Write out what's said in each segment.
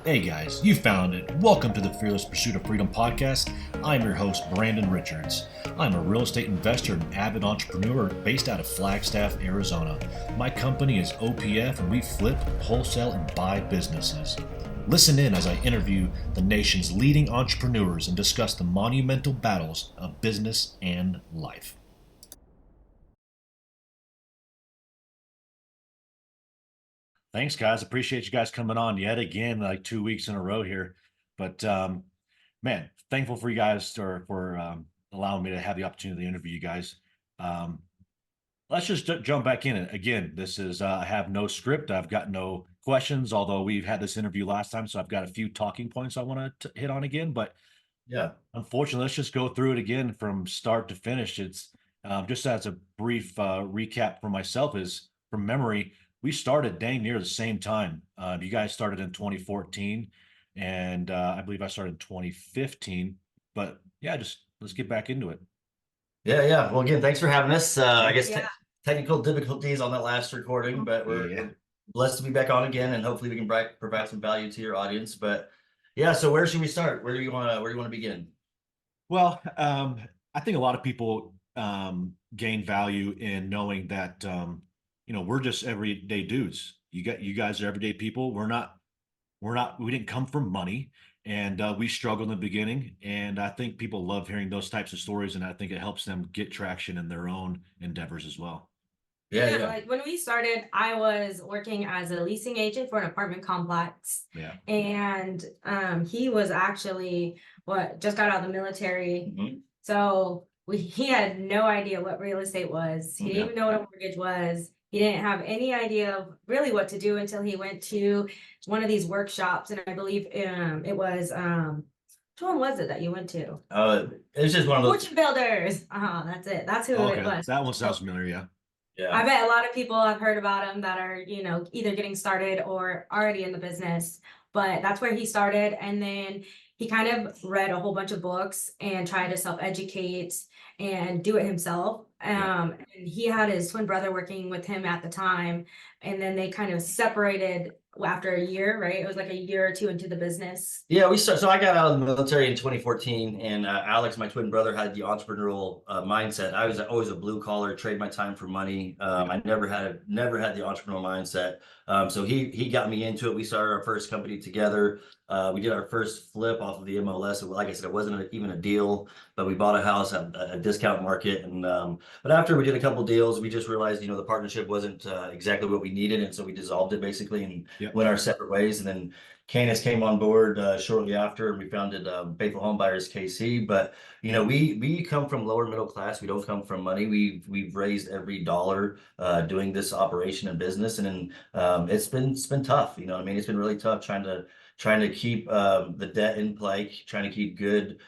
Hey guys, you found it. Welcome to the Fearless Pursuit of Freedom podcast. I'm your host, Brandon Richards. I'm a real estate investor and avid entrepreneur based out of Flagstaff, Arizona. My company is OPF and we flip, wholesale, and buy businesses. Listen in as I interview the nation's leading entrepreneurs and discuss the monumental battles of business and life. Thanks, guys. Appreciate you guys coming on yet again, like 2 weeks in a row here. But man, thankful for you guys for allowing me to have the opportunity to interview you guys. Um, let's just jump back in it again. This is I have no script. I've got no questions. Although we've had this interview last time, so I've got a few talking points I want to hit on again. But Yeah. unfortunately, let's just go through it again from start to finish. It's just as a brief recap for myself is from memory, we started dang near the same time. You guys started in 2014, and I believe I started in 2015. But yeah, just let's get back into it. Yeah. Well, again, thanks for having us. I guess Yeah. technical difficulties on that last recording, but we're blessed to be back on again, and hopefully we can provide some value to your audience. But yeah, so where should we start? Where do you want to begin? Well, I think a lot of people gain value in knowing that we're just everyday dudes. You guys are everyday people. We didn't come from money, and we struggled in the beginning. And I think people love hearing those types of stories, and I think it helps them get traction in their own endeavors as well. Yeah. Like when we started, I was working as a leasing agent for an apartment complex. Yeah. And he was actually just got out of the military. Mhm. So he had no idea what real estate was. He didn't even know what a mortgage was. He didn't have any idea of really what to do until he went to one of these workshops. And I believe it was which one was it that you went to? It's just one of those. Fortune Builders. That's it. That's who it was. That one sounds familiar. Yeah. I bet a lot of people have heard about him that are, either getting started or already in the business. But that's where he started. And then he kind of read a whole bunch of books and tried to self-educate and do it himself. And he had his twin brother working with him at the time. And then they kind of separated after a year, right? It was like a year or two into the business. Yeah, so I got out of the military in 2014, and Alex, my twin brother, had the entrepreneurial mindset. I was always a blue collar, trade my time for money. I never had the entrepreneurial mindset. So he got me into it. We started our first company together. We did our first flip off of the MLS. Like I said, it wasn't even a deal, but we bought a house at a discount market. And but after we did a couple deals, we just realized, the partnership wasn't exactly what we needed, and so we dissolved it basically and went our separate ways. And then Candace came on board shortly after, and we founded Faithful Home Buyers KC. But we come from lower middle class. We don't come from money. We've raised every dollar doing this operation and business, and it's been tough. You know what I mean? It's been really tough trying to keep the debt in play, trying to keep good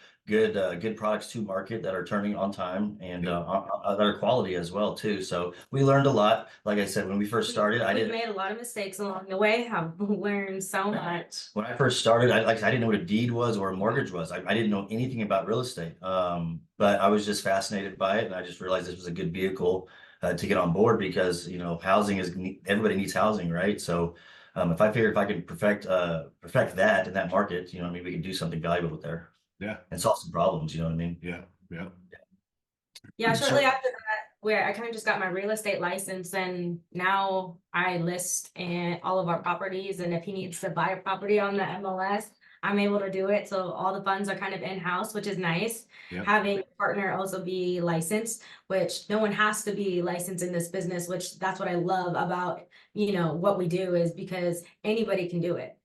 products to market that are turning on time and other quality as well too. So we learned a lot. Like I said, when we first started, We made a lot of mistakes along the way. Have learned so much. When I first started, I didn't know what a deed was or a mortgage was. I didn't know anything about real estate. But I was just fascinated by it, and I just realized this was a good vehicle to get on board because housing everybody needs housing, right? So if I could perfect that in that market, we could do something valuable there. Yeah. And solve some problems, you know what I mean? Yeah. Shortly after that, where I kind of just got my real estate license, and now I list all of our properties. And if he needs to buy a property on the MLS, I'm able to do it. So all the funds are kind of in-house, which is nice. Having a partner also be licensed, which no one has to be licensed in this business, which that's what I love about, what we do, is because anybody can do it.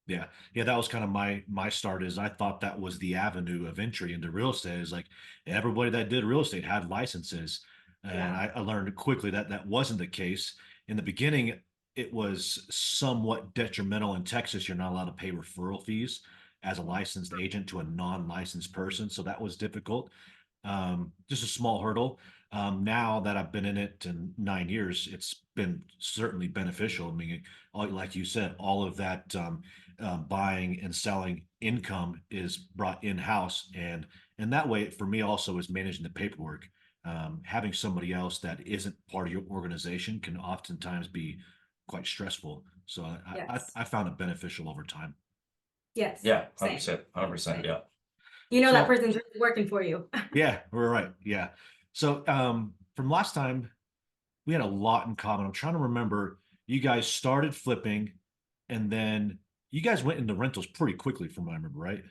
Yeah, that was kind of my start. Is I thought that was the avenue of entry into real estate. Is like everybody that did real estate had licenses, and I learned quickly that that wasn't the case. In the beginning, it was somewhat detrimental. In Texas, you're not allowed to pay referral fees as a licensed agent to a non-licensed person, so that was difficult. Just a small hurdle. Now that I've been in it in 9 years, it's been certainly beneficial. I mean, like you said, all of that buying and selling income is brought in-house, and that way for me also is managing the paperwork. Having somebody else that isn't part of your organization can oftentimes be quite stressful. So Yes. I found it beneficial over time. Yes. Yeah, Same. 100%, yeah. You know that So- person's really working for you. Yeah, we're right. Yeah. So from last time, we had a lot in common. I'm trying to remember. You guys started flipping, and then you guys went into rentals pretty quickly, from what I remember, right?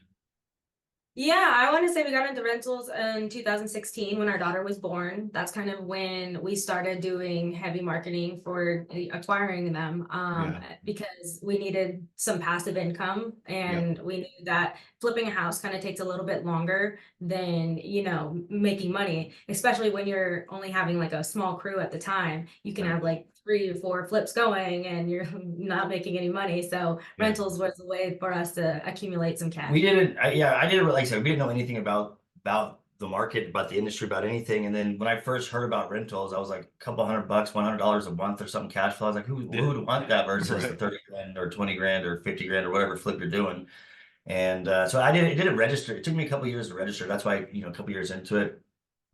Yeah, I want to say we got into rentals in 2016 when our daughter was born. That's kind of when we started doing heavy marketing for acquiring them, Yeah. because we needed some passive income, and we knew that flipping a house kind of takes a little bit longer than, you know, making money, especially when you're only having like a small crew at the time. You can Right. have like 3 or 4 flips going and you're not making any money. So Yeah. rentals was a way for us to accumulate some cash. We didn't, I didn't, like I said, we didn't know anything about the market, about the industry, about anything. And then when I first heard about rentals, I was like a couple $100, $100 a month or something cash flow. I was like, who would want that versus the Right. 30 grand or 20 grand or 50 grand or whatever flip you're doing. And so it didn't register. It took me a couple years to register. That's why, you know, a couple years into it,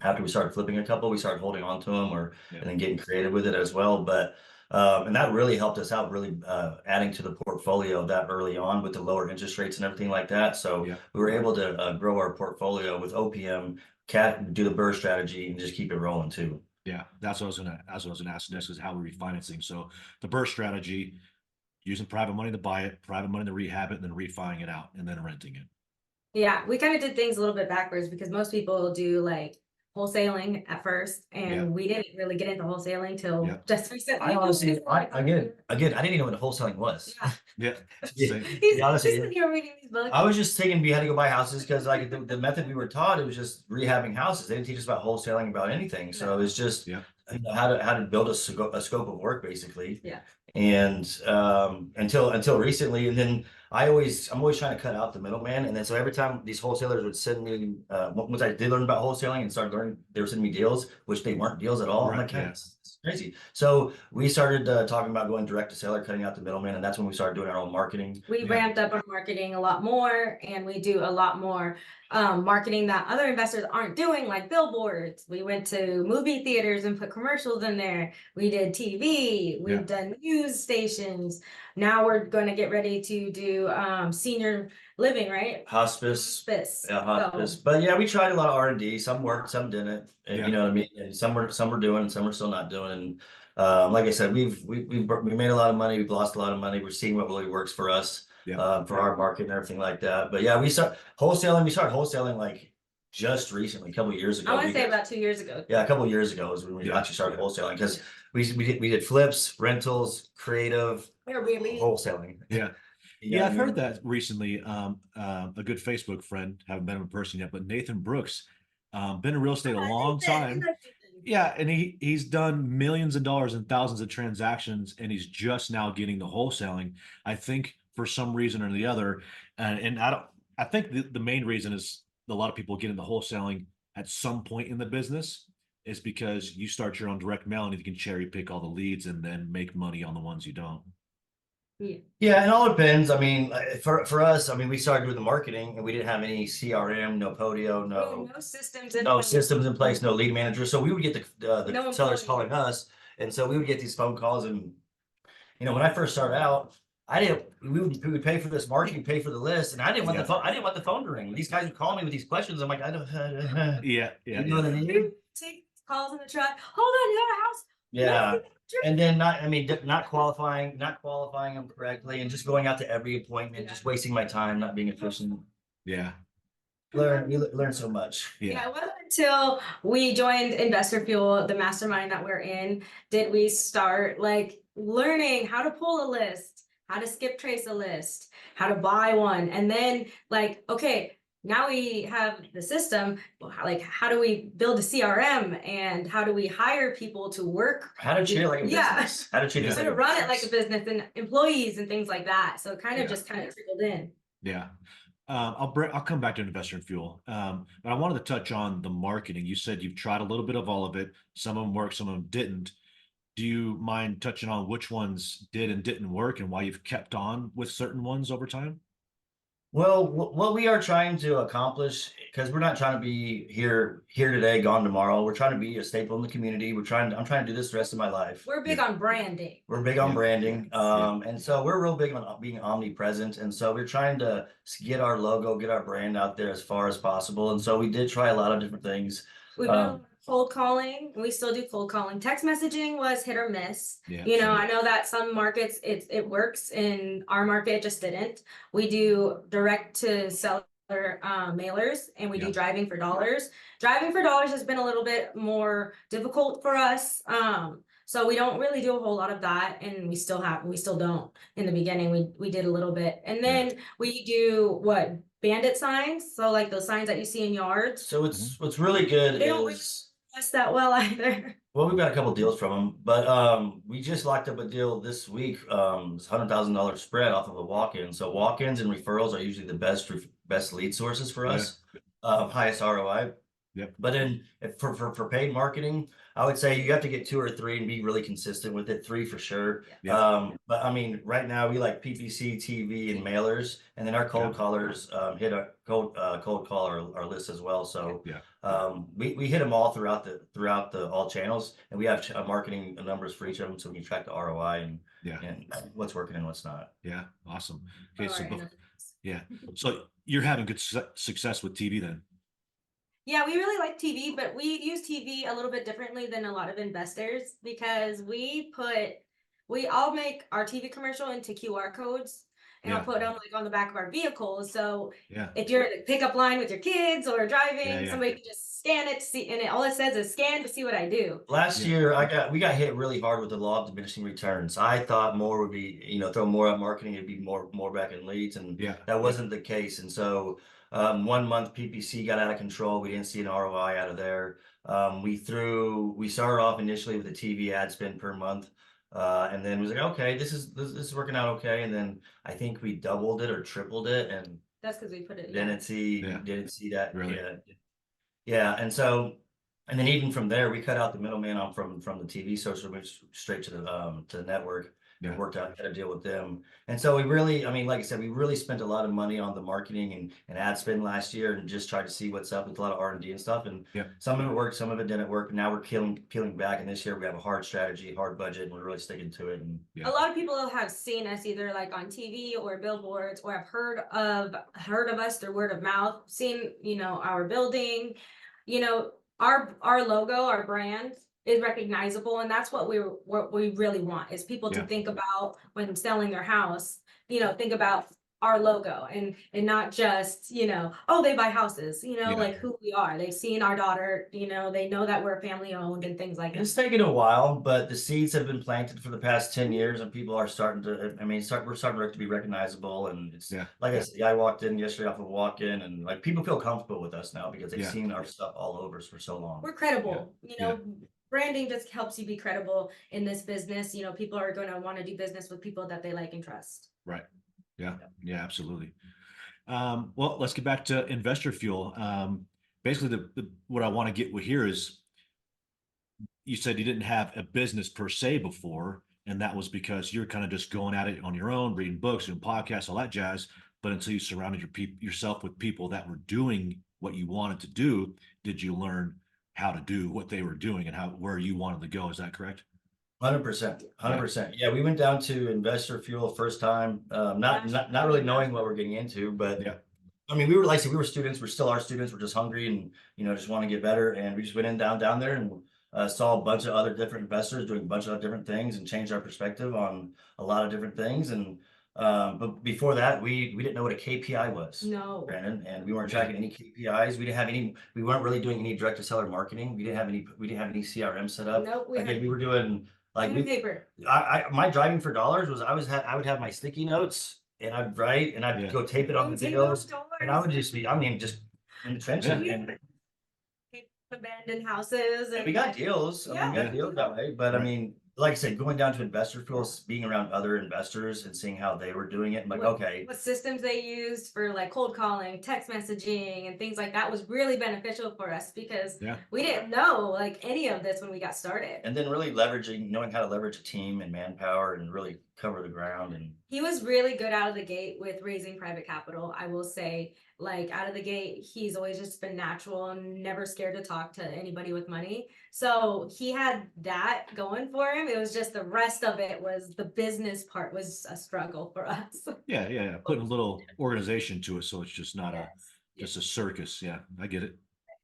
after we started flipping a couple, we started holding on to them Yeah. and then getting creative with it as well. But and that really helped us out, really adding to the portfolio that early on with the lower interest rates and everything like that. So Yeah. we were able to grow our portfolio with OPM, do the BRRRR strategy, and just keep it rolling too. Yeah, that's what I was gonna ask next, is how we're refinancing. So the burst strategy, using private money to buy it, private money to rehab it, and then refining it out and then renting it. Yeah, we kind of did things a little bit backwards because most people do like wholesaling at first, and Yeah. we didn't really get into wholesaling till Yeah. just recently. I honestly, again, I didn't even know what wholesaling was. Yeah. Yeah. Yeah. Same. He's honest with just you. sitting here reading these books. I was just thinking we had to go buy houses because like the method we were taught, it was just rehabbing houses. They didn't teach us about wholesaling, about anything. So it was just Yeah. you know, how to build a scope of work basically. Yeah. And until recently, and then I'm always trying to cut out the middleman. And then so every time these wholesalers would send me once I did learn about wholesaling and started learning, they were sending me deals, which they weren't deals at all. I'm Right, like, yeah. it's crazy. So we started talking about going direct to seller, cutting out the middleman, and that's when we started doing our own marketing. We Yeah. ramped up our marketing a lot more, and we do a lot more marketing that other investors aren't doing, like billboards. We went to movie theaters and put commercials in there. We did TV. We've Yeah. done news stations. Now we're going to get ready to do senior living, right? Hospice. Hospice. Yeah, hospice. So, But yeah, we tried a lot of R&D. Some worked, some didn't. And Yeah. you know what I mean? And some were doing, and some were still not doing. And like I said, we made a lot of money. We've lost a lot of money. We're seeing what really works for us, Yeah. for our market and everything like that. But yeah, we started wholesaling like just recently, a couple of years ago. I want to say because- about 2 years ago. Yeah, a couple of years ago is when we Yeah. actually started wholesaling, because we did flips, rentals, creative, Airbnb. wholesaling. Yeah. You know Yeah, what I've I mean? heard that recently. A good Facebook friend, haven't met him in person yet, but Nathan Brooks, been in real estate a long time. Yeah, and he's done millions of dollars and thousands of transactions, and he's just now getting the wholesaling. I think for some reason or the other, and I think the main reason is a lot of people get into wholesaling at some point in the business is because you start your own direct mail and you can cherry pick all the leads and then make money on the ones you don't. Yeah, it all depends. I mean, for us, I mean, we started doing the marketing and we didn't have any CRM, no Podio, no systems in no place. systems in place, no lead manager. So we would get the No sellers employees. calling us, and so we would get these phone calls. And you know, when I first started out, we would pay for this marketing, pay for the list, and I didn't want Yeah. the phone. I didn't want the phone to ring. These guys would call me with these questions. I'm like, I don't. Yeah, You know what I mean? Take calls in the truck. Hold on, you got a house. Yeah. And then not qualifying them correctly, and just going out to every appointment, just wasting my time, not being efficient. Yeah. You learn so much. Yeah, it wasn't until we joined Investor Fuel, the mastermind that we're in, did we start like learning how to pull a list, how to skip trace a list, how to buy one. And then like, okay, now we have the system, like how do we build a CRM and how do we hire people to work? How to treat it like a Yeah. business. How to treat Yeah. it How like to a run it like a business. business and employees and things like that. So it kind of Yeah. just kind of trickled in. Yeah. I'll come back to Investor in Fuel. But I wanted to touch on the marketing. You said you've tried a little bit of all of it. Some of them worked, some of them didn't. Do you mind touching on which ones did and didn't work and why you've kept on with certain ones over time? Well, what we are trying to accomplish, because we're not trying to be here today, gone tomorrow. We're trying to be a staple in the community. I'm trying to do this the rest of my life. We're big on branding. We're big on Yeah. branding. Yeah. And so we're real big on being omnipresent. And so we're trying to get our logo, get our brand out there as far as possible. And so we did try a lot of different things. We've done cold calling. We still do cold calling. Text messaging was hit or miss. Yeah, You know, sure. I know that some markets it works. In our market, it just didn't. We do direct to seller mailers, and we Yeah. do driving for dollars. Driving for dollars has been a little bit more difficult for us. So we don't really do a whole lot of that, and we still don't. In the beginning, we did a little bit, and then we do what, bandit signs. So like those signs that you see in yards. So what's really good They don't is, us that well either. well, we've got a couple deals from them, but we just locked up a deal this week. It's $100,000 spread off of a walk-in. So walk-ins and referrals are usually the best lead sources for us. Highest ROI. Yep. But for paid marketing, I would say you have to get 2 or 3 and be really consistent with it. 3 for sure. Yeah. But I mean, right now we like PPC, TV, and mailers, and then our cold callers hit a cold call our list as well. So we hit them all throughout the all channels, and we have marketing numbers for each of them, so we can track the ROI and what's working and what's not. Yeah. Awesome. Okay. So you're having good success with TV then. Yeah, we really like TV, but we use TV a little bit differently than a lot of investors because I'll make our TV commercial into QR codes, and I'll put them like on the back of our vehicles. So if you're at the pickup line with your kids or driving, somebody can just scan it to see, and all it says is scan to see what I do. Last year, we got hit really hard with the law of diminishing returns. I thought more would be, throw more at marketing, it'd be more back in leads, and that wasn't the case. And so 1 month PPC got out of control. We didn't see an ROI out of there. We started off initially with a TV ad spend per month. And then was like, okay, this is working out okay. And then I think we doubled it or tripled it, and that's because we put it. Didn't see that. Really? Yeah. And so, and then even from there, we cut out the middleman from the TV social, went straight to the network. And worked out how to deal with them. And so we really, I mean, like I said, we really spent a lot of money on the marketing and ad spend last year, and just tried to see what's up with a lot of R&D and stuff. And some of it worked, some of it didn't work. Now we're peeling back. And this year we have a hard strategy, hard budget, and we're really sticking to it. And a lot of people have seen us either like on TV or billboards, or have heard of us through word of mouth, seen, our building, our logo, our brand is recognizable, and that's what we really want, is people to think about when selling their house, think about our logo, and not just, oh, they buy houses, like who we are. They've seen our daughter, they know that we're family owned and things like that. It's taken a while, but the seeds have been planted for the past 10 years, and people are starting to, we're starting to be recognizable. And it's like I said, I walked in yesterday off of walk-in, and like people feel comfortable with us now because they've seen our stuff all over for so long. We're credible, branding just helps you be credible in this business. People are going to want to do business with people that they like and trust. Right. Yeah, absolutely. Well, let's get back to Investor Fuel. Basically, what I want to get with here is, you said you didn't have a business per se before, and that was because you're kind of just going at it on your own, reading books, doing podcasts, all that jazz. But until you surrounded yourself with people that were doing what you wanted to do, did you learn how to do what they were doing and where you wanted to go? Is that correct? 100%. Yeah, we went down to Investor Fuel first time, not really knowing what we're getting into, but we were, like I said, we were students. We're still students. We're just hungry and just want to get better. And we just went down there and saw a bunch of other different investors doing a bunch of different things, and changed our perspective on a lot of different things. And but before that, we didn't know what a KPI was. No, Brandon, and we weren't tracking any KPIs. We didn't have any. We weren't really doing any direct to seller marketing. We didn't have any CRM set up. Nope. We were doing like paper. My driving for dollars was I would have my sticky notes, and I'd write, and I'd go tape it on the deals, and I would just be just in the trenches. And abandoned houses, and we got deals. We got deals that way, but like I said, going down to Investor Fuel, being around other investors and seeing how they were doing it, I'm okay. What systems they used for like cold calling, text messaging, and things like that was really beneficial for us, because we didn't know like any of this when we got started. And then really knowing how to leverage a team and manpower, and really cover the ground. And He was really good out of the gate with raising private capital. I will say, like out of the gate, he's always just been natural and never scared to talk to anybody with money. So he had that going for him. It was just the rest of it was the business part was a struggle for us. Yeah. Putting a little organization to it, so it's just not Yes. just a circus. Yeah, I get it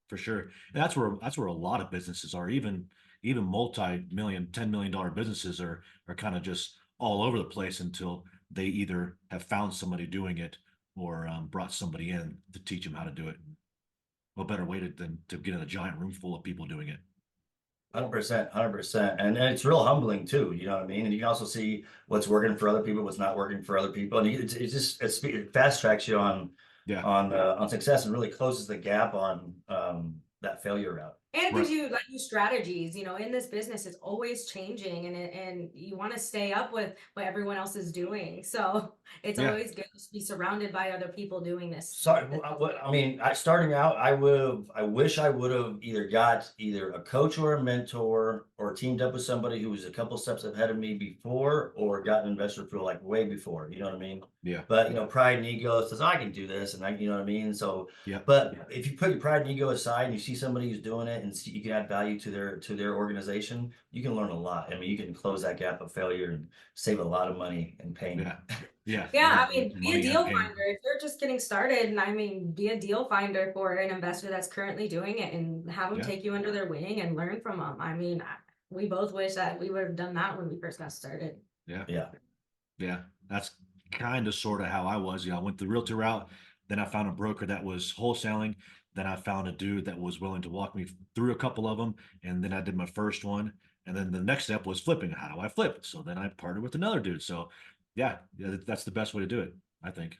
for sure. And that's where a lot of businesses are. Even multi-million, $10 million businesses are kind of just all over the place until they either have found somebody doing it or brought somebody in to teach them how to do it. What better way than to get in a giant room full of people doing it? 100%, 100%. And it's real humbling too, you know what I mean? And you can also see what's working for other people, what's not working for other people. And it fast tracks you Yeah, on success and really closes the gap on that failure route. And it Right. gives you like new strategies, in this business, it's always changing and you want to stay up with what everyone else is doing. So it's Yeah. always good to be surrounded by other people doing this. Sorry, I mean, starting out, I wish I would have either got a coach or a mentor or teamed up with somebody who was a couple steps ahead of me before or got an investor approval like way before, you know what I mean? Yeah. But pride and ego says, I can do this, and you know what I mean? So, Yeah. but if you put your pride and ego aside and you see somebody who's doing it and you can add value to their organization, you can learn a lot. I mean, you can close that gap of failure and save a lot of money and pain. Yeah. Yeah, I mean, be a Money deal and pain. finder. If you're just getting started, and I mean, be a deal finder for an investor that's currently doing it and have them Yeah. take you under their wing and learn from them. I mean, we both wish that we would have done that when we first got started. Yeah. That's kind of sort of how I was. I went the realtor route, then I found a broker that was wholesaling, then I found a dude that was willing to walk me through a couple of them, and then I did my first one, and then the next step was flipping. How do I flip? So then I partnered with another dude. So yeah, that's the best way to do it, I think.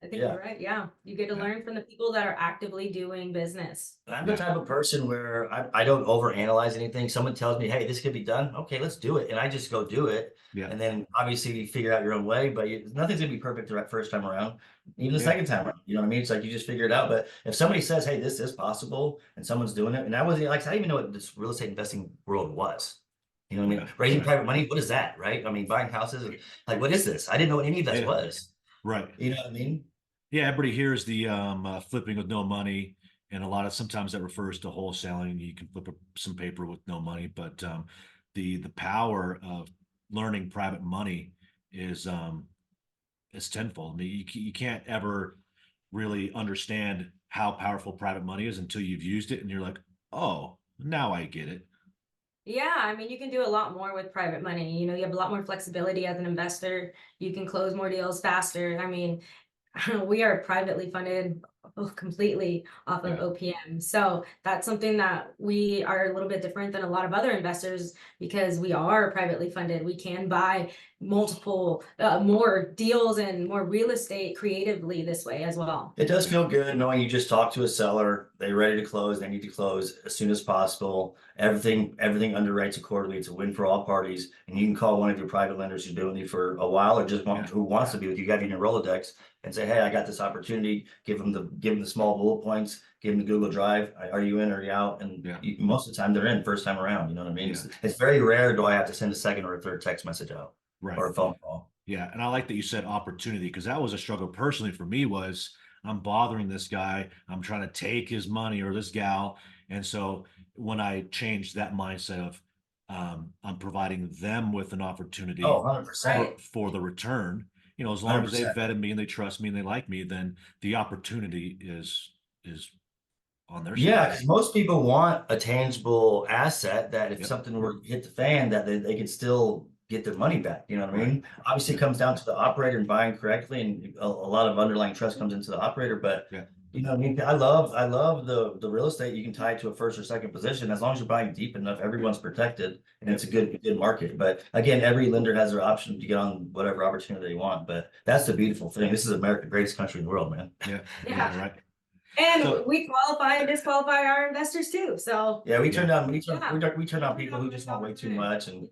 I think Yeah. you're right. Yeah, you get to Yeah. learn from the people that are actively doing business. I'm the type of person where I don't overanalyze anything. Someone tells me, hey, this could be done. Okay, let's do it. And I just go do it. Yeah. And then obviously you figure out your own way, but nothing's gonna be perfect the first time around, even the Yeah. second time around. You know what I mean? It's like you just figure it out. But if somebody says, hey, this is possible, and someone's doing it, and I didn't even know what this real estate investing world was. You know what I mean? Yeah. Raising Right. private money, what is that? Right? I mean, buying houses, like what is this? I didn't know what any of that Yeah. was. Right. You know what I mean? Yeah, everybody hears the flipping with no money, and sometimes that refers to wholesaling. You can flip some paper with no money, but the power of learning private money is tenfold. I mean, you can't ever really understand how powerful private money is until you've used it, and you're like, oh, now I get it. Yeah, I mean, you can do a lot more with private money. You have a lot more flexibility as an investor. You can close more deals faster. I mean, we are privately funded completely off of Yeah. OPM. So that's something that we are a little bit different than a lot of other investors because we are privately funded. We can buy multiple, more deals and more real estate creatively this way as well. It does feel good knowing you just talked to a seller, they're ready to close, they need to close as soon as possible. Everything underwrites accordingly. It's a win for all parties. And you can call one of your private lenders who's been with you for a while or just who wants to be with you, have you in your Rolodex, and say, hey, I got this opportunity. Give them the small bullet points, give them the Google Drive. Are you in or are you out? And most of the time they're in first time around. You know what I mean? Yeah. It's very rare do I have to send a second or a third text message out. Right. Or a phone call. Yeah, and I like that you said opportunity, because that was a struggle personally for me. Was I'm bothering this guy, I'm trying to take his money, or this gal, and so when I changed that mindset of I'm providing them with an opportunity 100%. for the return, as long as they've 100%. vetted me and they trust me and they like me, then the opportunity is on their Yeah, side. because most people want a tangible asset that if Yep. something were to hit the fan, that they could still get their money back. You know what I Right. mean? Obviously, it comes down to the operator and buying correctly, and a lot of underlying trust comes into the operator. But Yeah. you know what I mean? I love the real estate. You can tie it to a first or second position as long as you're buying deep enough. Everyone's protected, and it's a good market. But again, every lender has their option to get on whatever opportunity they want. But that's the beautiful thing. This is America, the greatest country in the world, man. Yeah. Yeah. Right. And So- we qualify and disqualify our investors too. So Yeah, we turn down Yeah. we turn down people who just want way too much, and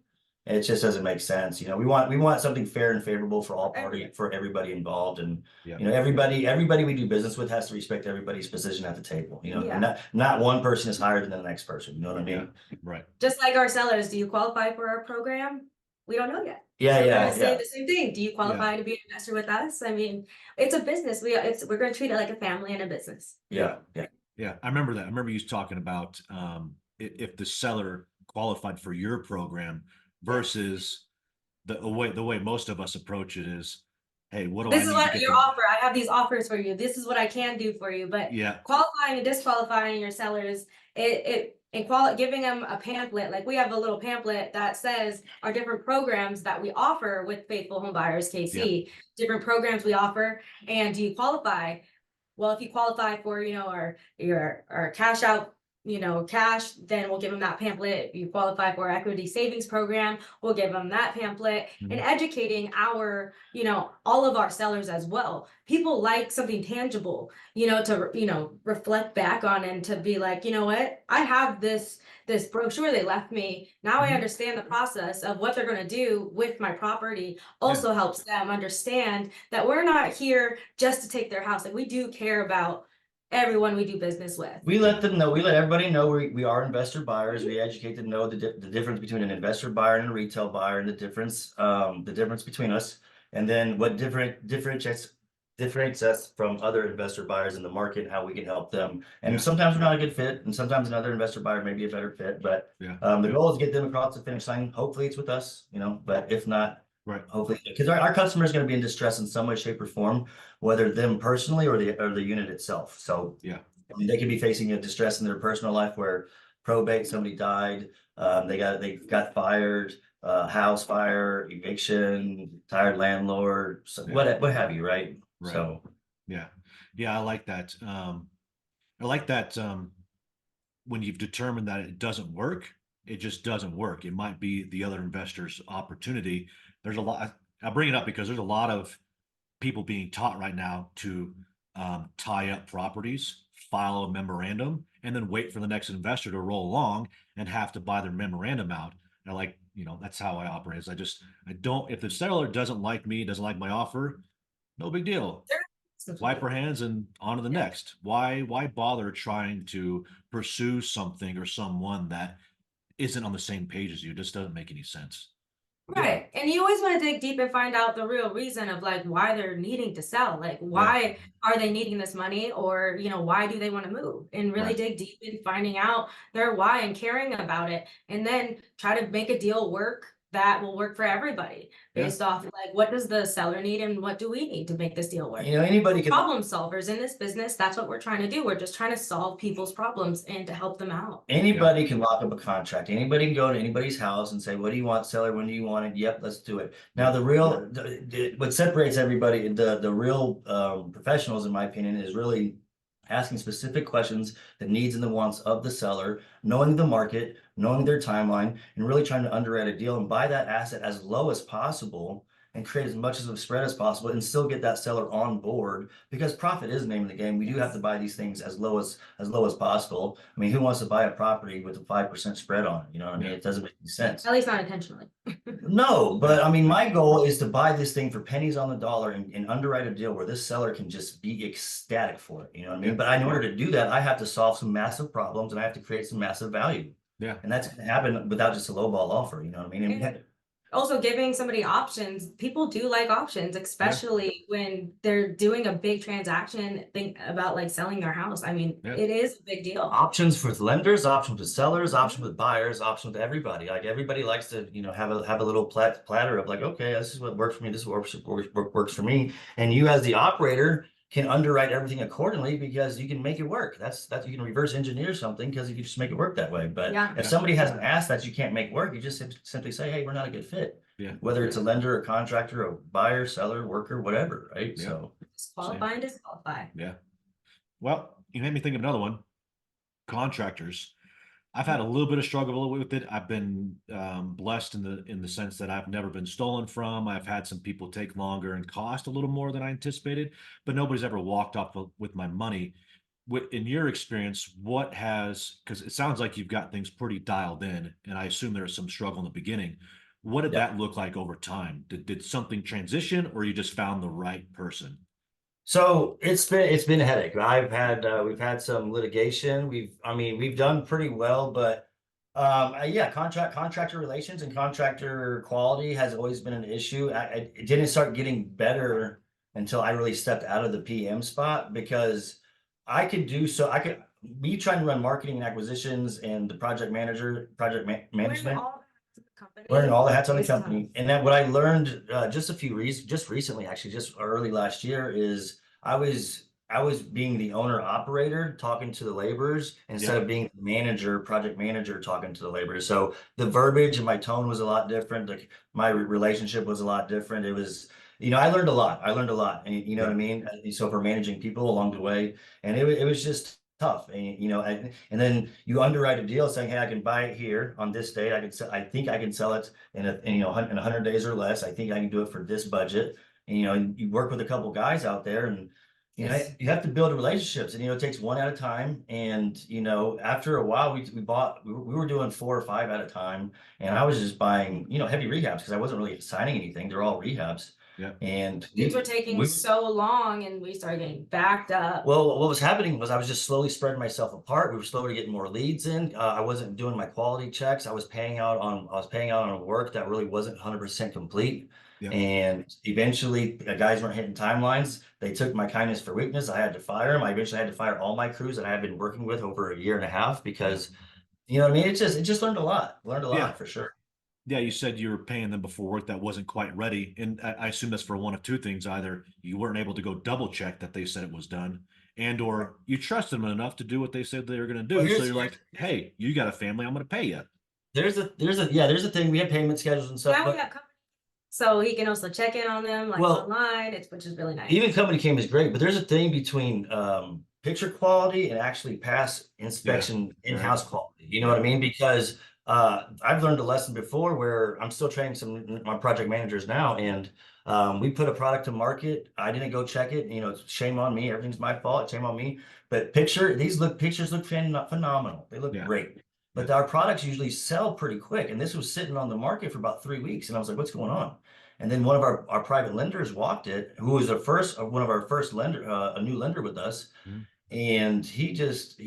it just doesn't make sense. We want something fair and favorable for all for everybody involved, and Yeah. everybody we do business with has to respect everybody's position at the table. Yeah. Not one person is higher than the next person. You know what I mean? Right. just like our sellers, do you qualify for our program? We don't know yet. Yeah, So we're yeah, gonna say yeah. the same thing. Do you qualify to be an investor with us? I mean, it's a business. We're gonna treat it like a family and a business. Yeah, yeah. Yeah, I remember that. I remember you talking about if the seller qualified for your program versus the way most of us approach it is, hey, what do I This is need to what get your the offer. I have these offers for you. This is what I can do for you. But yeah, qualifying and disqualifying your sellers, giving them a pamphlet. Like we have a little pamphlet that says our different programs that we offer with Faithful Home Buyers KC, different programs we offer, and do you qualify? Well, if you qualify for, our cash out, cash, then we'll give them that pamphlet. If you qualify for our equity savings program, we'll give them that pamphlet, and educating all of our sellers as well. People like something tangible, to reflect back on and to be like, you know what, I have this brochure they left me. Now I understand the process of what they're going to do with my property. Also helps them understand that we're not here just to take their house. Like we do care about everyone we do business with. We let them know, we let everybody know we are investor buyers. We educate them know the difference between an investor buyer and a retail buyer, and the difference between us, and then what differentiates us from other investor buyers in the market, and how we can help them. And sometimes we're not a good fit, and sometimes another investor buyer may be a better fit. But the goal is to get them across the finish line. Hopefully it's with us, but if not, right. hopefully, because our customer is going to be in distress in some way, shape, or form, whether them personally or the unit itself. So I mean, they could be facing a distress in their personal life where probate, somebody died, they got fired, house fire, eviction, tired landlord, what have you, right? Right. So yeah, I like that. When you've determined that it doesn't work, it just doesn't work. It might be the other investor's opportunity. There's a lot. I bring it up because there's a lot of people being taught right now to tie up properties, file a memorandum, and then wait for the next investor to roll along and have to buy their memorandum out. And that's how I operate. I don't, if the seller doesn't like me, doesn't like my offer, no big deal. Wipe our hands and on to the next. Why bother trying to pursue something or someone that isn't on the same page as you? It just doesn't make any sense. Right. And you always want to dig deep and find out the real reason of like why they're needing to sell. Like why are they needing this money, or why do they want to move, and really dig deep in finding out their why and caring about it, and then try to make a deal work that will work for everybody based off like what does the seller need and what do we need to make this deal work. Anybody can problem solvers in this business. That's what we're trying to do. We're just trying to solve people's problems and to help them out. Anybody can lock up a contract. Anybody can go to anybody's house and say, what do you want, seller? When do you want it? Yep, let's do it. Now, what separates everybody, the real professionals, in my opinion, is really asking specific questions, the needs and the wants of the seller, knowing the market, knowing their timeline, and really trying to underwrite a deal and buy that asset as low as possible and create as much of a spread as possible and still get that seller on board, because profit is the name of the game. We do have to buy these things as low as possible. I mean, who wants to buy a property with a 5% spread on it? You know what I mean? It doesn't make any sense. At least not intentionally. No, but I mean, my goal is to buy this thing for pennies on the dollar and underwrite a deal where this seller can just be ecstatic for it. You know what I mean? But in order to do that, I have to solve some massive problems and I have to create some massive value. Yeah. And that's going to happen without just a lowball offer. You know what I mean? And also giving somebody options. People do like options, especially when they're doing a big transaction, think about like selling their house. I mean, it is a big deal. Options for lenders, options with sellers, options with buyers, options with everybody. Like everybody likes to, have a little platter of like, okay, this is what works for me. This is what works for me. And you as the operator can underwrite everything accordingly because you can make it work. That's you can reverse engineer something because you can just make it work that way. But if somebody has an ass that you can't make work, you just simply say, hey, we're not a good fit. Whether it's a lender, a contractor, a buyer, seller, worker, whatever, right? So disqualify and disqualify. Yeah. Well, you made me think of another one. Contractors. I've had a little bit of struggle with it. I've been blessed in the sense that I've never been stolen from. I've had some people take longer and cost a little more than I anticipated, but nobody's ever walked off with my money. In your experience, because it sounds like you've got things pretty dialed in, and I assume there's some struggle in the beginning. What did that look like over time? Did something transition, or you just found the right person? So it's been a headache. We've had some litigation. We've done pretty well, but Yeah, contractor relations and contractor quality has always been an issue. It didn't start getting better until I really stepped out of the PM spot because I could be trying to run marketing and acquisitions and the management, wearing all the hats on the company. And then what I learned just recently, actually, just early last year, is I was being the owner operator talking to the laborers instead of being the manager, project manager talking to the laborers. So the verbiage and my tone was a lot different. Like my relationship was a lot different. It was, I learned a lot. I learned a lot, and you know what I mean. So for managing people along the way, and it was just tough. And then you underwrite a deal saying, hey, I can buy it here on this date. I think I can sell it in in 100 days or less. I think I can do it for this budget. And you work with a couple guys out there, and you have to build relationships, and it takes one at a time. And after a while, we were doing 4 or 5 at a time, and I was just buying heavy rehabs because I wasn't really signing anything. They're all rehabs. Yeah. And these were taking so long, and we started getting backed up. Well, what was happening was I was just slowly spreading myself apart. We were slowly getting more leads in. I wasn't doing my quality checks. I was paying out on work that really wasn't 100% complete. And eventually, the guys weren't hitting timelines. They took my kindness for weakness. I had to fire them. I eventually had to fire all my crews that I had been working with over a year and a half because, you know what I mean? It just learned a lot. Learned a lot for sure. Yeah, you said you were paying them before work that wasn't quite ready. And I assume that's for one of two things. Either you weren't able to go double check that they said it was done, and or you trusted them enough to do what they said they were going to do. Well, so you're like, hey, you got a family, I'm going to pay you. There's a thing. We have payment schedules and stuff. Now we have company, so he can also check in on them online, which is really nice. Even company came is great, but there's a thing between picture quality and actually pass inspection in-house quality. You know what I mean? Because I've learned a lesson before where I'm still training some my project managers now, and we put a product to market. I didn't go check it. Shame on me. Everything's my fault. Shame on me. But pictures look phenomenal. They look great. But our products usually sell pretty quick. And this was sitting on the market for about 3 weeks. And I was like, what's going on? And then one of our private lenders walked it, who was one of our first lender, a new lender with us. And he just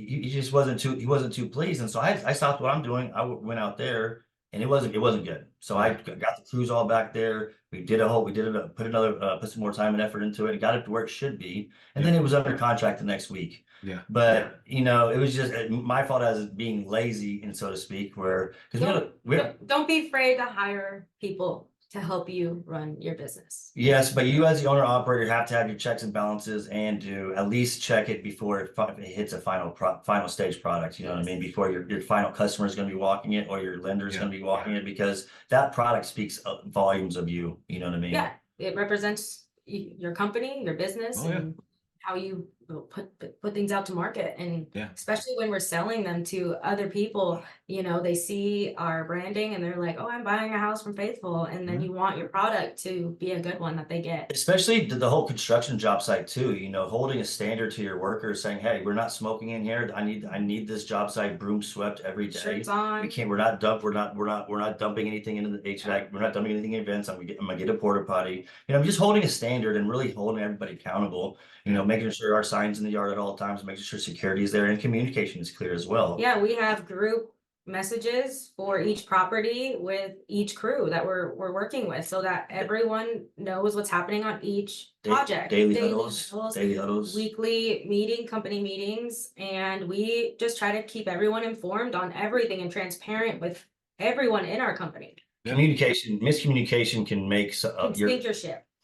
wasn't too pleased. And so I stopped what I'm doing. I went out there, and it wasn't good. So I got the crews all back there. Put some more time and effort into it, and got it to where it should be. And then it was under contract the next week. But it was just my fault as being lazy, and so to speak, don't be afraid to hire people to help you run your business. Yes, but you as the owner operator have to have your checks and balances, and to at least check it before it hits a final stage product. You know what I mean? Before your final customer is going to be walking it, or your lender is going to be walking it, because that product speaks volumes of you. You know what I mean? Yeah, it represents your company, your business, and how you put things out to market. And especially when we're selling them to other people, they see our branding and they're like, oh, I'm buying a house from Faithful. And then you want your product to be a good one that they get. Especially the whole construction job site too, holding a standard to your workers, saying, hey, we're not smoking in here. I need this job site broom swept every day. Shirts on. We're not dumping anything into the HVAC. We're not dumping anything in events. I'm gonna get a porta potty. I'm just holding a standard and really holding everybody accountable, making sure our signs in the yard at all times, making sure security is there and communication is clear as well. Yeah, we have group messages for each property with each crew that we're working with, so that everyone knows what's happening on each project. Daily huddles, weekly company meetings, and we just try to keep everyone informed on everything and transparent with everyone in our company. Miscommunication can make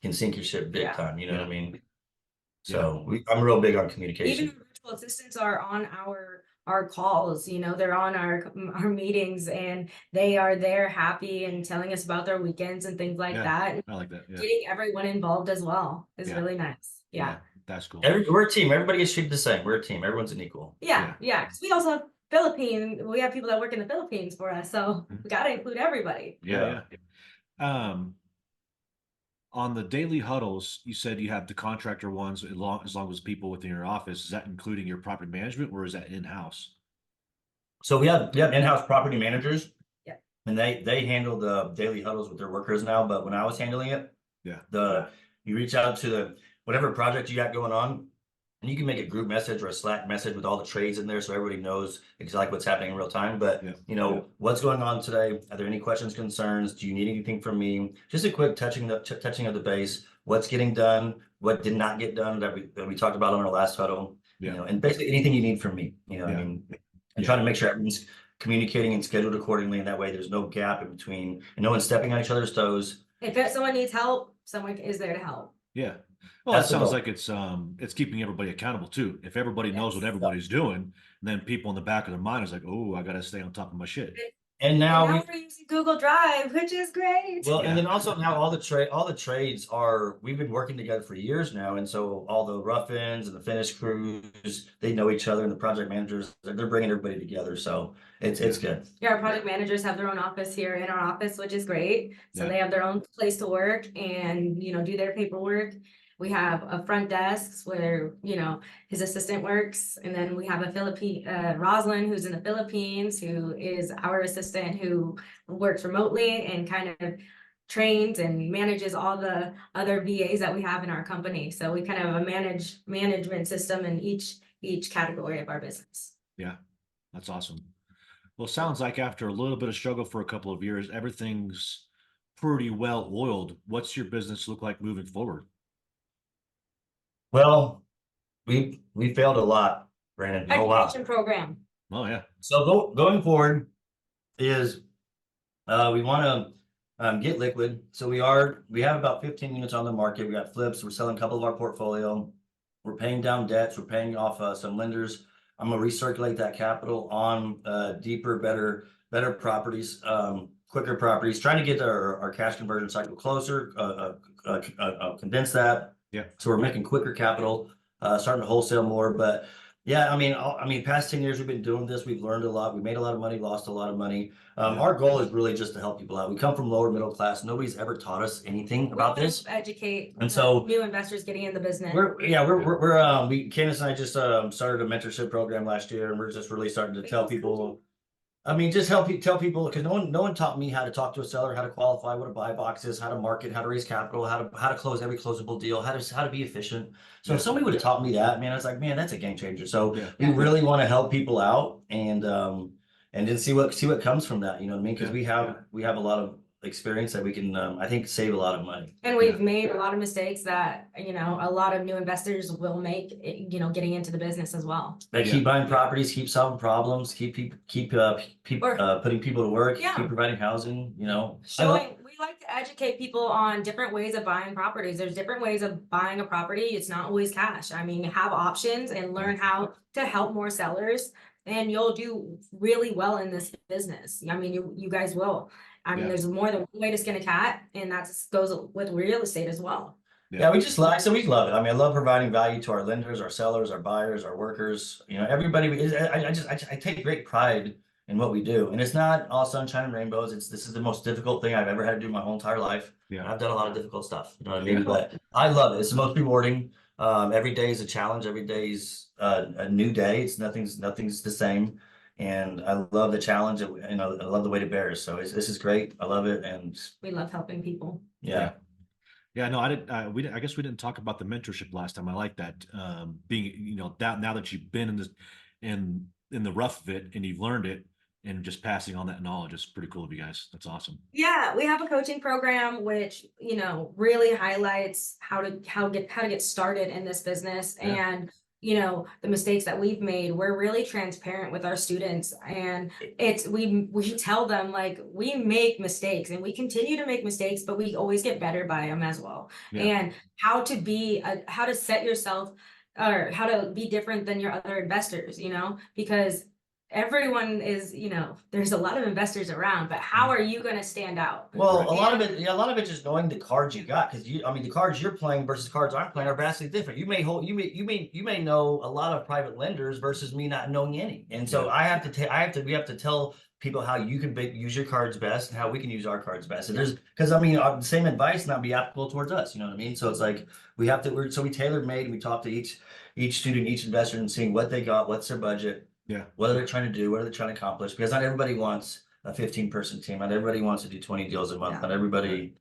can sink your ship big time. You know what I mean? So I'm real big on communication. Even virtual assistants are on our calls, they're on our meetings, and they are there happy and telling us about their weekends and things like that. I like that. Getting everyone involved as well is really nice. That's cool. We're a team. Everybody gets treated the same. We're a team. Everyone's an equal. Because we also have we have people that work in the Philippines for us, so we got to include everybody. On the daily huddles, you said you have the contractor ones as long as people within your office. Is that including your property management, or is that in-house? So we have in-house property managers. And they handle the daily huddles with their workers now. But when I was handling it, you reach out to whatever project you got going on, And you can make a group message or a Slack message with all the trades in there so everybody knows exactly what's happening in real time. But you know, what's going on today? Are there any questions, concerns? Do you need anything from me? Just a quick touching of the base. What's getting done? What did not get done that we talked about on our last huddle? You know, and basically anything you need from me. You know, I mean, and trying to make sure everyone's communicating and scheduled accordingly. And that way, there's no gap in between, and no one's stepping on each other's toes. If someone needs help, someone is there to help. Yeah. Well, it sounds like it's keeping everybody accountable too. If everybody knows what everybody's doing, then people in the back of their mind is like, oh, I got to stay on top of my shit. And now we're using Google Drive, which is great. Well, and then also now all the trades are, we've been working together for years now, and so all the rough ends and the finish crews, they know each other, and the project managers, they're bringing everybody together, so it's good. Yeah, our project managers have their own office here in our office, which is great. So they have their own place to work and do their paperwork. We have a front desk where, his assistant works. And then we have a Rosalind, who's in the Philippines, who is our assistant who works remotely and kind of trains and manages all the other VAs that we have in our company. So we kind of have a management system in each category of our business. Yeah, that's awesome. Well, it sounds like after a little bit of struggle for a couple of years, everything's pretty well oiled. What's your business look like moving forward? Well, we failed a lot, Brandon. Education program. Oh yeah. So going forward is we want to get liquid. So we have about 15 units on the market. We got flips. We're selling a couple of our portfolio. We're paying down debts. We're paying off some lenders. I'm gonna recirculate that capital on deeper, better properties, quicker properties. Trying to get our cash conversion cycle closer. Condense that. Yeah. So we're making quicker capital, starting to wholesale more. But yeah, I mean, past 10 years we've been doing this. We've learned a lot. We made a lot of money, lost a lot of money. Our goal is really just to help people out. We come from lower middle class. Nobody's ever taught us anything about this. Educate and so new investors getting in the business. Candace and I just started a mentorship program last year, and we're just really starting to tell people. I mean, just tell people, because no one taught me how to talk to a seller, how to qualify, what a buy box is, how to market, how to raise capital, how to close every closable deal, how to be efficient. So if somebody would have taught me that, man, I was like, man, that's a game changer. So we really want to help people out and then see what comes from that. You know what I mean? Because we have a lot of experience that we can I think save a lot of money. And we've made a lot of mistakes that a lot of new investors will make getting into the business as well. They keep buying properties, keep solving problems, keep putting people to work, keep providing housing, we like to educate people on different ways of buying properties. There's different ways of buying a property. It's not always cash. I mean, have options and learn how to help more sellers, and you'll do really well in this business. I mean, you guys will. I mean, there's more than one way to skin a cat, and that goes with real estate as well. Yeah, we love it. I mean, I love providing value to our lenders, our sellers, our buyers, our workers. Everybody. I take great pride in what we do, and it's not all sunshine and rainbows. This is the most difficult thing I've ever had to do my whole entire life. Yeah, I've done a lot of difficult stuff. You know what I mean? But I love it. It's the most rewarding. Every day is a challenge. Every day is a new day. Nothing's the same. And I love the challenge, and I love the weight it bears. So this is great. I love it, and we love helping people. Yeah. No, I didn't. I guess we didn't talk about the mentorship last time. I like that. Being, that now that you've been in the rough of it and you've learned it, and just passing on that knowledge is pretty cool of you guys. That's awesome. Yeah, we have a coaching program which really highlights how to get started in this business and. The mistakes that we've made. We're really transparent with our students, and we tell them, like, we make mistakes and we continue to make mistakes, but we always get better by them as well. And how to set yourself, or how to be different than your other investors, because everyone is, there's a lot of investors around, but how are you going to stand out? Well, a lot of it just knowing the cards you got, because the cards you're playing versus cards I'm playing are vastly different. You may know a lot of private lenders versus me not knowing any, and so we have to tell people how you can use your cards best and how we can use our cards best. And because the same advice not be applicable towards us. You know what I mean? So it's like we tailor made. We talk to each student, each investor, and seeing what they got, what's their budget. Yeah. What are they trying to do? What are they trying to accomplish? Because not everybody wants a 15-person team. Not everybody wants to do 20 deals a month. Not everybody.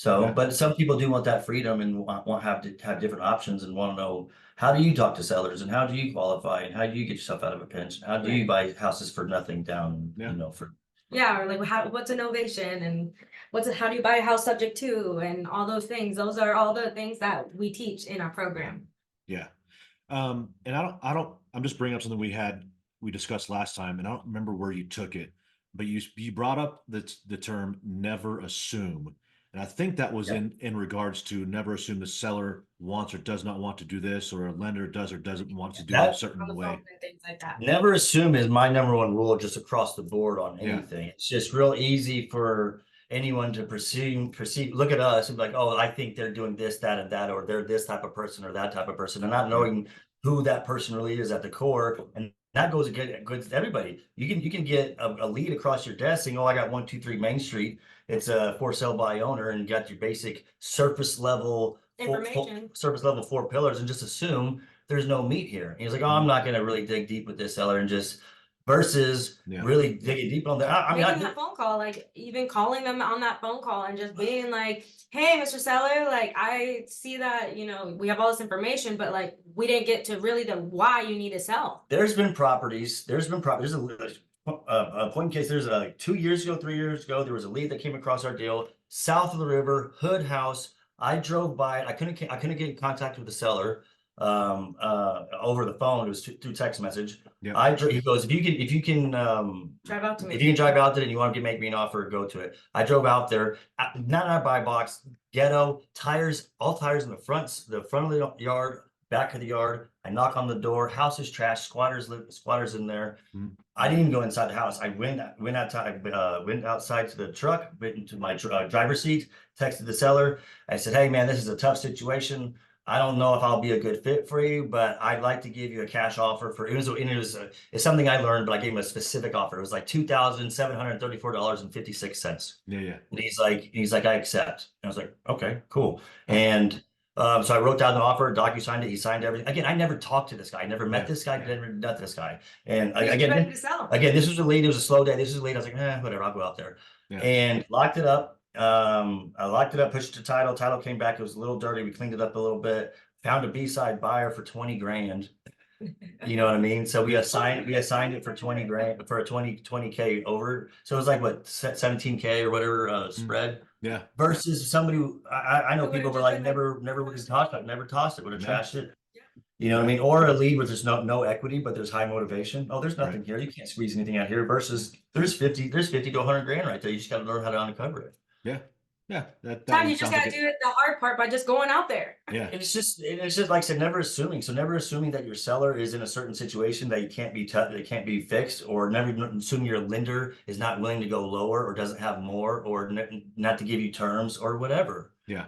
So, Yeah. but some people do want that freedom and want have to have different options and want to know, how do you talk to sellers and how do you qualify and how do you get yourself out of a pinch? How do you buy houses for nothing down, Yeah. you know, for Yeah, or like what's innovation and how do you buy a house subject to and all those things. Those are all the things that we teach in our program. Yeah. And I'm just bringing up something we discussed last time, and I don't remember where you took it, but you brought up the term never assume. And I think that was in regards to never assume the seller wants or does not want to do this, or a lender does or doesn't want to do it a that. On certain the way. phone and things like that. Never assume is my number one rule just across the board on Yeah. anything. It's just real easy for anyone to perceive, look at us and be like, oh, I think they're doing this, that, and that, or they're this type of person or that type of person, and not knowing who that person really is at the core. And that goes good to everybody. You can get a lead across your desk saying, oh, I got 123 Main Street. It's a for sale by owner, and you got your basic surface level Information. surface level 4 pillars, and just assume there's no meat here. And he's like, oh, I'm not going to really dig deep with this seller and just versus really digging deep on that. I mean, making that phone call, like even calling them on that phone call and just being like, hey, Mr. Seller, like I see that, you know, we have all this information, but like we didn't get to really the why you need to sell. there's been properties, there's a point in case, there's 2 years ago, 3 years ago, there was a lead that came across our deal south of the river, hood house. I drove by it. I couldn't get in contact with the seller over the phone. It was through text message. He goes, if you can Drive out to me. if you can drive out there and you want to make me an offer, go to it. I drove out there, not in our buy box, ghetto tires, all tires in the front of the yard, back of the yard. I knock on the door, house is trash, squatters in there. I didn't even go inside the house. I went outside, went outside to the truck, went into my driver's seat, texted the seller. I said, hey man, this is a tough situation. I don't know if I'll be a good fit for you, but I'd like to give you a cash offer for it's something I learned, but I gave him a specific offer. It was like $2,734.56. Yeah. And he's like, I accept. And I was like, okay, cool. And so I wrote down the offer, signed it, he signed everything. Again, I never talked to this guy. I never met this guy, never met this guy. And again, this was a lead, it was a slow day. This was a lead. I was like, whatever, I'll go out there. And locked it up. I locked it up, pushed the title. Title came back. It was a little dirty. We cleaned it up a little bit. Found a B-side buyer for 20 grand. You know what I mean? So we assigned it for 20 grand for a 20K over. So it was like what, 17K or whatever spread. Yeah. Versus somebody who I know people were like never would have tossed it, would have trashed it. You know what I mean? Or a lead where there's no equity, but there's high motivation. Oh, there's nothing here. You can't squeeze anything out here. Versus there's 50 to 100 grand right there. You just got to learn how to uncover it. Yeah. Sometimes you just gotta do it the hard part by just going out there. Yeah. It's just like I said, never assuming. So never assuming that your seller is in a certain situation that can't be fixed, or never assuming your lender is not willing to go lower or doesn't have more, or not to give you terms or whatever. Yeah,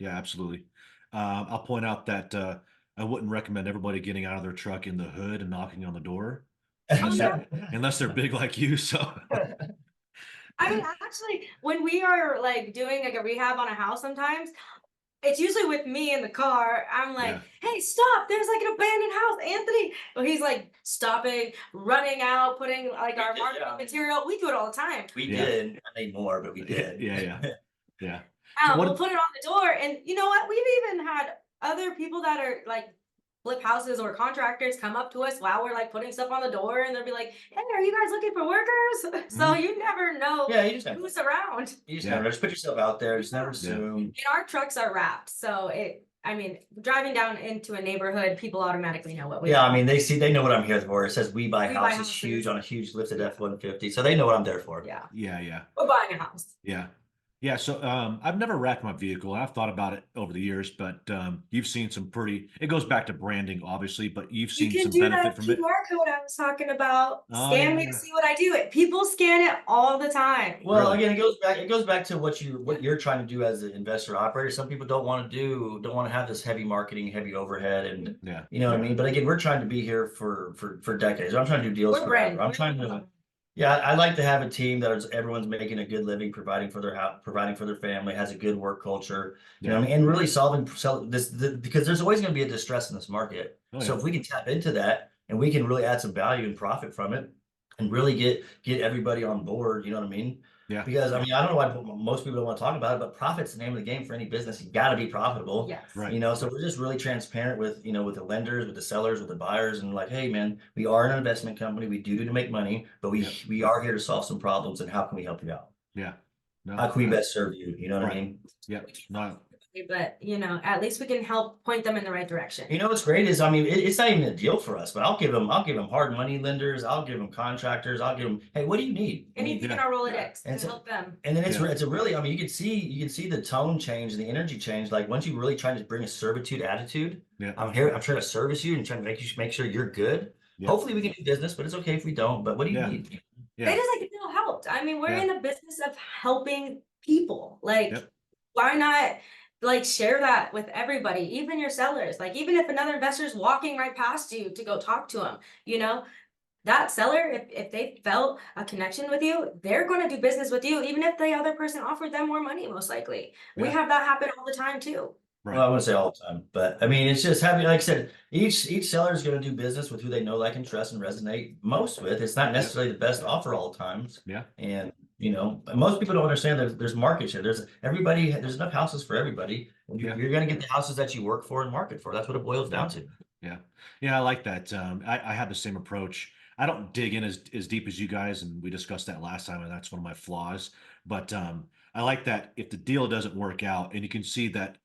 absolutely. I'll point out that I wouldn't recommend everybody getting out of their truck in the hood and knocking on the door unless they're big like you. So I mean, actually, when we are like doing like a rehab on a house, sometimes it's usually with me in the car. I'm like, hey, stop, there's like an abandoned house, Anthony. Well, he's like stopping, running out, putting like our marketing material. We do it all the time. We did. I need more, but we did. Yeah. We'll put it on the door. And you know what? We've even had other people that are like flip houses or contractors come up to us while we're like putting stuff on the door, and they'll be like, hey, are you guys looking for workers? So you never know who's around. You just never, just put yourself out there. Just never assume. And our trucks are wrapped, so driving down into a neighborhood, people automatically know what we do. I mean, they know what I'm here for. It says we buy houses, huge on a huge lifted F-150, so they know what I'm there for. Yeah. We're buying a house. Yeah, so I've never wrecked my vehicle. I've thought about it over the years, but you've seen some it goes back to branding, obviously, but you've seen some benefit from it. You can do that QR code I was talking about. Scan me to see what I do. People scan it all the time. Well, again, it goes back to what you're trying to do as an investor operator. Some people don't want to have this heavy marketing, heavy overhead, and you know what I mean? But again, we're trying to be here for decades. I'm trying to do deals forever. I'm trying to I like to have a team that everyone's making a good living, providing for their house, providing for their family, has a good work culture, you know what I mean? And really solving this because there's always going to be a distress in this market. So if we can tap into that and we can really add some value and profit from it and really get everybody on board, you know what I mean? Yeah. Because I mean, I don't know why most people don't want to talk about it, but profit's the name of the game for any business. You got to be profitable. Yes. Right. You know, so we're just really transparent with, you know, with the lenders, with the sellers, with the buyers, and like, hey man, we are an investment company. We do to make money, but we are here to solve some problems. And how can we help you out? Yeah. No, How can we best serve you? You know what I Right. mean? Yeah. No. But you know, at least we can help point them in the right direction. You know what's great is, I mean, it's not even a deal for us, but I'll give them hard money lenders, I'll give them contractors, I'll give them, hey, what do you need? Anything in Yeah. our Rolodex And to so- help them. And then Yeah. it's a really, I mean, you can see the tone change and the energy change. Like once you really try to bring a servitude attitude, Yeah. I'm trying to service you and trying to make sure you're good. Yeah. Hopefully we can do business, but it's okay if we don't. But what do you Yeah. need? They Yeah. just like feel helped. I mean, we're Yeah. in the business of helping people. Like, Yep. why not like share that with everybody, even your sellers? Like, even if another investor is walking right past you to go talk to them, you know, that seller, if they felt a connection with you, they're going to do business with you, even if the other person offered them more money, most likely. We Yeah. have that happen all the time too. Right. Well, I wouldn't say all the time, but I mean, it's just having, like I said, each seller is going to do business with who they know, like, and trust, and resonate most with. It's not necessarily the best offer all the times. Yeah. And you know, most people don't understand that there's market share. There's enough houses for everybody. And Yeah. you're going to get the houses that you work for and market for. That's what it boils down to. Yeah. Yeah. I like that. I have the same approach. I don't dig in as deep as you guys, and we discussed that last time, and that's one of my flaws. But I like that if the deal doesn't work out and you can see that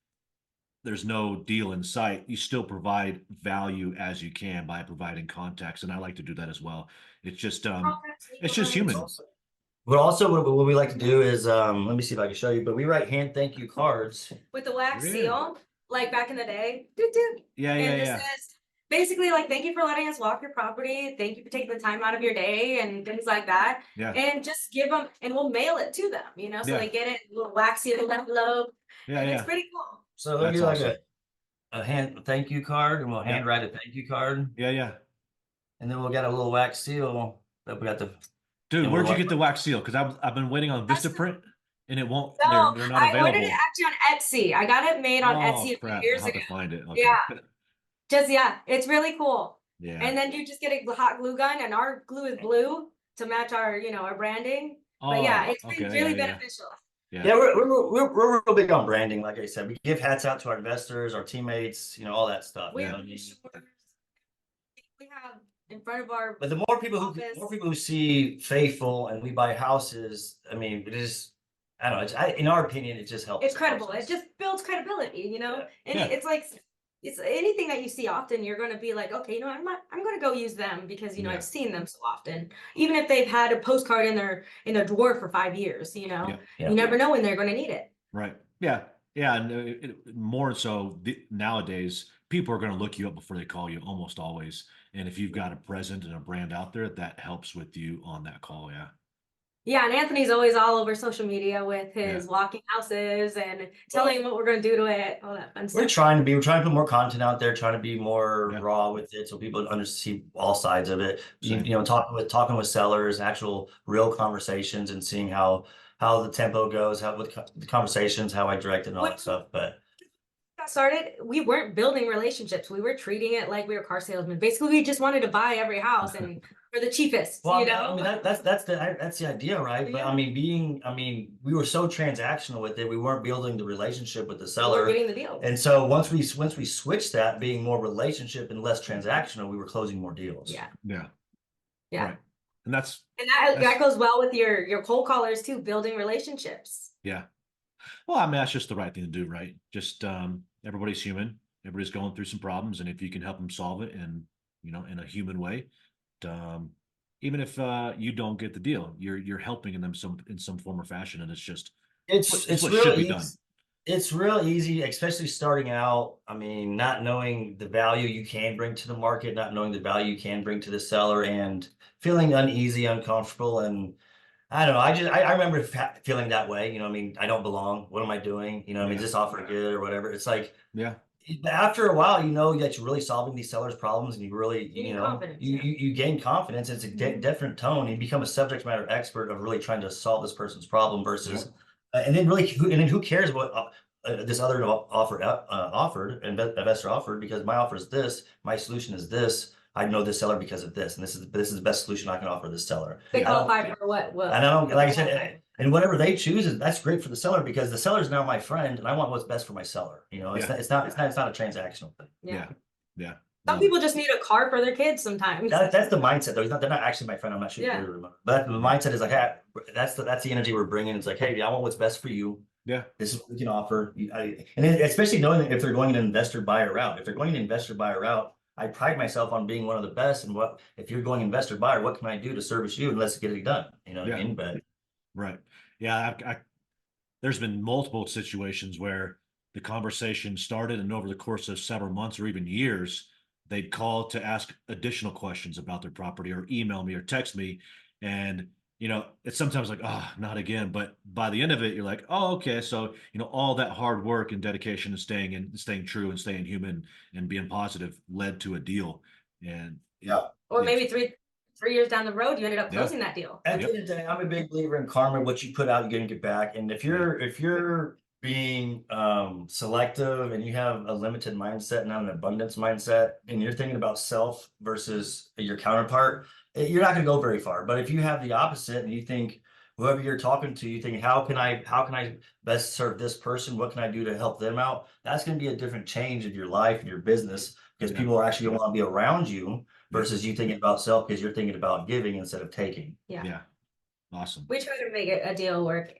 there's no deal in sight, you still provide value as you can by providing context. And I like to do that as well. It's just human. But also what we like to do is, let me see if I can show you, but we write hand thank you cards. With the wax Really? seal, like back in the day. Doot, doot. Yeah. And Yeah. this says basically like, thank you for letting us walk your property. Thank you for taking the time out of your day and things like that. Yeah. And just give them, and we'll mail it to them, you know, so Yeah. they get it in a little wax sealed envelope. Yeah. And it's Yeah. pretty cool. So let me That's do like awesome. a hand thank you card, and we'll Yeah. handwrite a thank you card. Yeah. Yeah. And then we'll get a little wax seal that we got the. Dude, And where'd we're you like- get the wax seal? Because I've been waiting on That's Vistaprint, and it won't. No, They're not I ordered available. it actually on Etsy. I got it made on Etsy a few Crap! I'll years have ago. to find it. Okay. Yeah. Just, yeah, it's really cool. Yeah. And then you just get a hot glue gun, and our glue is blue to match our, you know, our branding. But yeah, it's been okay, really yeah. beneficial. Yeah. Yeah, we're real big on branding. Like I said, we give hats out to our investors, our teammates, you know, all that stuff. We You know have what I mean? shorts. We have in front of our But the more people office. who see Faithful and we buy houses, I mean, it is, I don't know, in our opinion, it just helps. it's credible. It just builds credibility, you know. Yeah. And Yeah. it's like it's anything that you see often, you're going to be like, okay, you know, I'm going to go use them because you know Yeah. I've seen them so often, even if they've had a postcard in their drawer for 5 years. You know, Yeah. you never know when they're going to need it. Right. Yeah. Yeah. And more so nowadays, people are going to look you up before they call you almost always. And if you've got a present and a brand out there, that helps with you on that call. Yeah. Yeah, and Anthony's always all over social media with his walking houses and telling what we're going to do to it, all that fun We're stuff. trying to put more content out there, trying to be more Yeah. raw with it, so people see all sides of it. Same. You know, talking with sellers, actual real conversations, and seeing how the tempo goes, how with the conversations, how I direct it, and all that stuff. But Got started, we weren't building relationships. We were treating it like we were car salesmen. Basically, we just wanted to buy every house and for the cheapest, well, you know? I mean that's the idea, right? But Yeah. I mean, we were so transactional with it, we weren't building the relationship with the We're seller. getting the deal. And so once we switched that, being more relationship and less transactional, we were closing more deals. Yeah. Yeah. Yeah. Right. And that's that goes well with your cold callers too, building relationships. yeah. Well, I mean, that's just the right thing to do, right? Just everybody's human. Everybody's going through some problems, and if you can help them solve it in a human way, even if you don't get the deal, you're helping them in some form or fashion, and it's what real should be easy. done. It's real easy, especially starting out. I mean, not knowing the value you can bring to the market, not knowing the value you can bring to the seller, and feeling uneasy, uncomfortable, and I don't know. I remember feeling that way. You know, I mean, I don't belong. What am I doing? You know, I mean, Yeah. is this offer good or whatever? It's like, Yeah. after a while, you know that you're really solving these sellers' problems, and you really, You you gain know, confidence, you, yeah. you gain confidence. It's a Mhm. different tone. You become a subject matter expert of really trying to solve this person's problem versus, and then who cares what this other investor offered, because my offer is this, my solution is this. I know this seller because of this, and this is the best solution I can offer this seller. They Yeah. qualify for what? And I don't, like I said, And whatever they choose, that's great for the seller because the seller is now my friend, and I want what's best for my seller. You know, it's not a transactional thing. Yeah. Yeah. Some people just need a car for their kids sometimes. That's the mindset though. They're not actually my friend. I'm not shooting Yeah. through. But the mindset is like, hey, that's the energy we're bringing. It's like, hey, I want what's best for you. Yeah. This is what we can offer. And especially knowing that if they're going an investor buyer route, if they're going an investor buyer route, I pride myself on being one of the best. And what if you're going investor buyer, what can I do to service you and let's get it done? You know what I mean? But right. Yeah. There's been multiple situations where the conversation started, and over the course of several months or even years, they'd call to ask additional questions about their property or email me or text me. And, it's sometimes like, oh, not again. But by the end of it, you're like, oh, okay. So, all that hard work and dedication and staying true and staying human and being positive led to a deal. And Or maybe 3 years down the road, you ended up Yeah. closing that deal. at the end of the day, I'm a big believer in karma. What you put out, you're gonna get back. And if you're being selective and you have a limited mindset, not an abundance mindset, and you're thinking about self versus your counterpart, you're not gonna go very far. But if you have the opposite and you think whoever you're talking to, you think, how can I best serve this person? What can I do to help them out? That's gonna be a different change in your life and your business because Yeah. people are actually gonna want to be around you versus you thinking about self because you're thinking about giving instead of taking. Yeah. Awesome. We try to make it a deal work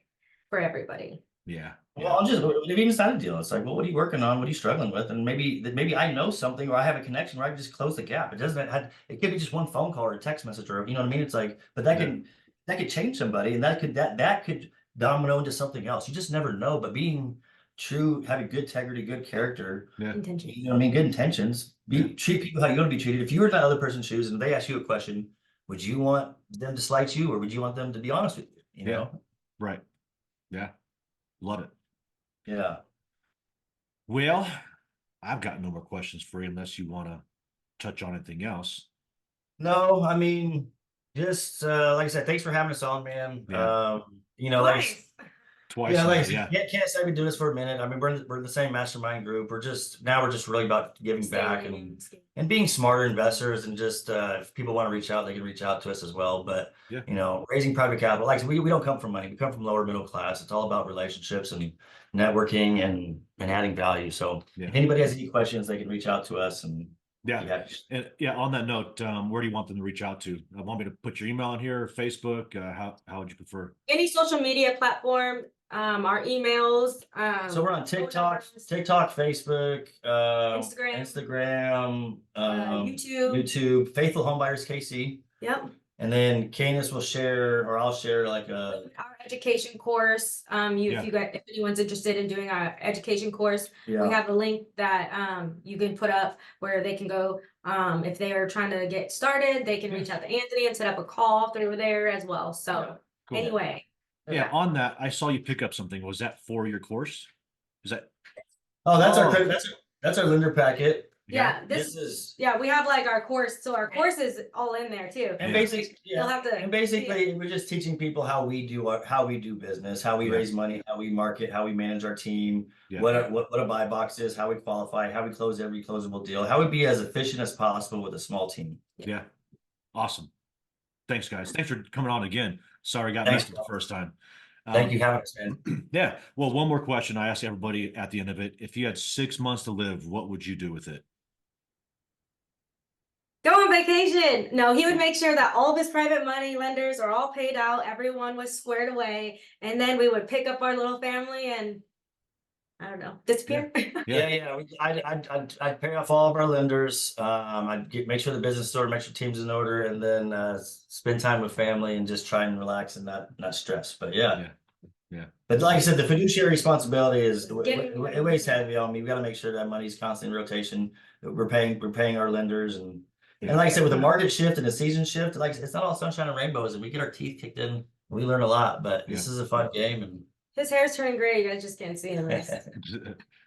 for everybody. Yeah. Well, if you decide a deal, it's like, well, what are you working on? What are you struggling with? And maybe I know something or I have a connection where I can just close the gap. It could be just one phone call or a text message or, you know what I mean? It's like, but that could change somebody and that could domino into something else. You just never know. But being true, having good integrity, good character, Intention. you know what I mean? Good intentions. Treat people how you want to be treated. If you were in that other person's shoes and they ask you a question, would you want them to slight you or would you want them to be honest with you? You know? Right. Yeah. Love it. Yeah. Well, I've got no more questions for you unless you want to touch on anything else. No, I mean, just like I said, thanks for having us on, man. Yeah. Nice. Twice. Like I said, Yeah. can't say we've been doing this for a minute. I mean, we're in the same mastermind group. We're just really about giving back and being smarter investors and just if people want to reach out, they can reach out to us as well. But raising private capital, like I said, we don't come from money. We come from lower middle class. It's all about relationships and networking and adding value. So if anybody has any questions, they can reach out to us and And on that note, where do you want them to reach out to? Want me to put your email on here, Facebook? How would you prefer? Any social media platform, our emails. So we're on TikTok, Facebook, Instagram, YouTube, Faithful Homebuyers KC. Yep. And then Candace will share, or I'll share like our education course. If anyone's interested in doing our education course, we have a link that you can put up where they can go. If they are trying to get started, they can reach out to Anthony and set up a call through there as well. So Cool. anyway. On that, I saw you pick up something. Was that for your course? Is that? Oh, that's our lender packet. Yeah, this is we have like our course, so our course is all in there too. And basically, we're just teaching people how we do business, how we raise money, how we market, how we manage our team, what a buy box is, how we qualify, how we close every closable deal, how we be as efficient as possible with a small team. Yeah, awesome. Thanks, guys. Thanks for coming on again. Sorry, I got missed the first time. Thank you for having us, man. Yeah. Well, one more question I ask everybody at the end of it: if you had 6 months to live, what would you do with it? Go on vacation. No, he would make sure that all of his private money lenders are all paid out. Everyone was squared away. And then we would pick up our little family and, I don't know, disappear. I'd pay off all of our lenders. Make sure the business is order, make sure team's in order, and then spend time with family and just try and relax and not stress. But yeah. But like I said, the fiduciary responsibility is it weighs heavy on me. We got to make sure that money's constantly in rotation. We're paying our lenders and like I said, with the market shift and the season shift, like it's not all sunshine and rainbows, and we get our teeth kicked in. We learn a lot, but this is a fun game. And his hair's turning gray. You guys just can't see him. At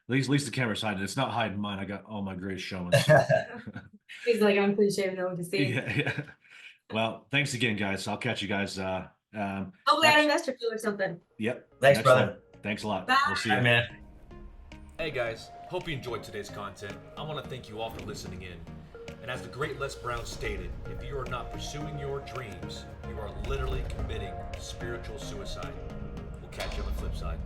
least the camera's hiding. It's not hiding mine. I got all my grays showing. He's like, I'm pretty sure no one can see. Yeah. Well, thanks again, guys. I'll catch you guys. Hopefully at Investor Fuel or something. Yep. Thanks, brother. Thanks a lot. Bye. We'll see you, man. Hey guys, hope you enjoyed today's content. I want to thank you all for listening in. And as the great Les Brown stated, if you are not pursuing your dreams, you are literally committing spiritual suicide. We'll catch you on the flip side.